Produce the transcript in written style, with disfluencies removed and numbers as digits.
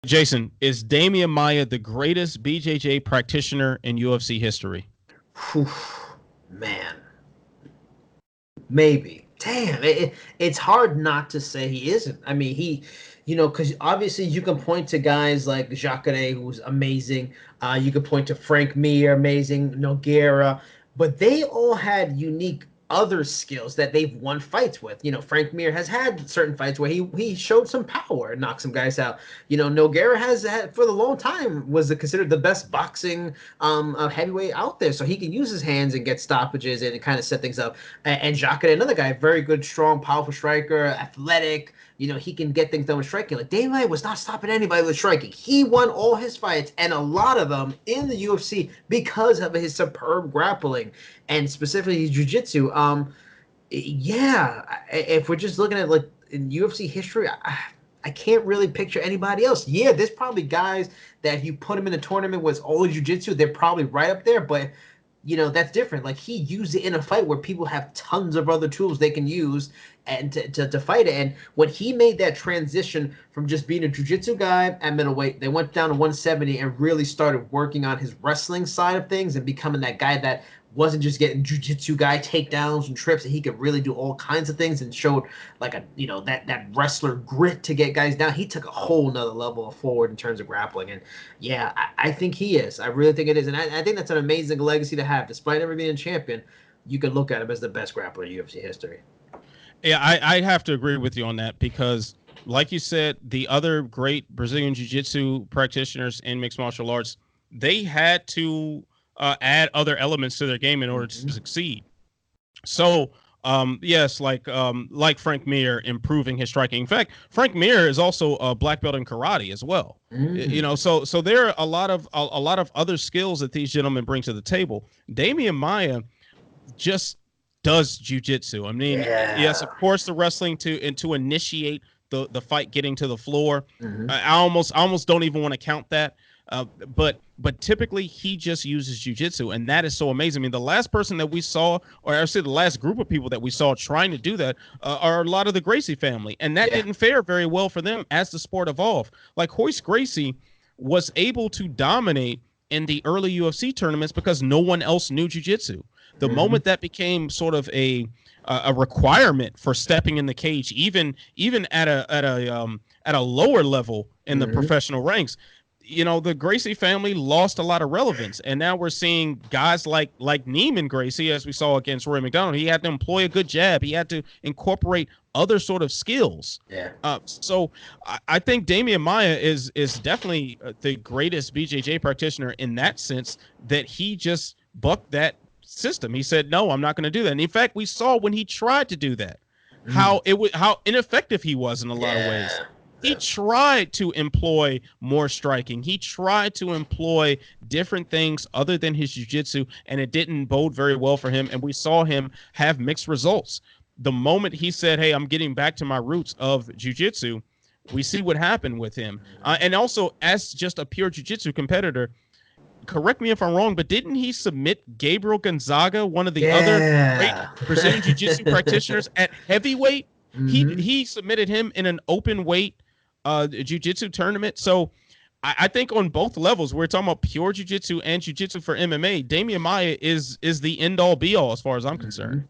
Jason, is Demian Maia the greatest BJJ practitioner in UFC history? Whew, man, maybe. Damn, it's hard not to say he isn't. I mean, because obviously you can point to guys like Jacare, who's amazing. You could point to Frank Mir, amazing, Nogueira, but they all had unique other skills that they've won fights with. Frank Mir has had certain fights where he showed some power and knocked some guys out. Nogueira has had for the long time was considered the best boxing heavyweight out there, so he can use his hands and get stoppages and kind of set things up. And Jacare, another guy, very good, strong, powerful striker, athletic. He can get things done with striking. Like Demian was not stopping anybody with striking. He won all his fights, and a lot of them in the UFC because of his superb grappling and specifically his jiu-jitsu. Yeah, if we're just looking at like in UFC history, I can't really picture anybody else. Yeah, there's probably guys that if you put them in a tournament with all jiu-jitsu, they're probably right up there, but that's different. Like he used it in a fight where people have tons of other tools they can use and to fight it. And when he made that transition from just being a jiu-jitsu guy at middleweight, they went down to 170 and really started working on his wrestling side of things and becoming that guy that wasn't just getting jiu-jitsu guy takedowns and trips, and he could really do all kinds of things and showed like that wrestler grit to get guys down. He took a whole nother level forward in terms of grappling. And yeah, I think he is. I really think it is. And I think that's an amazing legacy to have. Despite never being a champion, you can look at him as the best grappler in UFC history. Yeah, I have to agree with you on that because, like you said, the other great Brazilian Jiu-Jitsu practitioners in mixed martial arts, they had to add other elements to their game in order to succeed. So, yes, like Frank Mir improving his striking. In fact, Frank Mir is also a black belt in karate as well. So there are a lot of other skills that these gentlemen bring to the table. Demian Maia just does jiu-jitsu. I mean, yes, of course, the wrestling to initiate the fight getting to the floor. I almost don't even want to count that. But typically he just uses jiu-jitsu, and that is so amazing. I mean, the last person that we saw, or I say the last group of people that we saw trying to do that are a lot of the Gracie family, and that didn't fare very well for them as the sport evolved. Like Royce Gracie was able to dominate in the early UFC tournaments because no one else knew jiu-jitsu. The moment that became sort of a requirement for stepping in the cage, even at a lower level in the professional ranks, the Gracie family lost a lot of relevance, and now we're seeing guys like Neiman Gracie, as we saw against Roy McDonald. He had to employ a good jab. He had to incorporate other sort of skills. So I think Demian Maia is definitely the greatest BJJ practitioner in that sense, that he just bucked that system. He said, no, I'm not going to do that. And in fact, we saw when he tried to do that, how ineffective he was in a lot of ways. He tried to employ more striking. He tried to employ different things other than his jiu-jitsu, and it didn't bode very well for him. And we saw him have mixed results. The moment he said, hey, I'm getting back to my roots of jiu-jitsu, we see what happened with him. And also, as just a pure jiu-jitsu competitor, correct me if I'm wrong, but didn't he submit Gabriel Gonzaga, one of the other great Brazilian jiu-jitsu practitioners, at heavyweight? He submitted him in an open weight jiu-jitsu tournament. So I think on both levels, we're talking about pure jiu-jitsu and jiu-jitsu for MMA. Demian Maia is the end-all be-all as far as I'm concerned.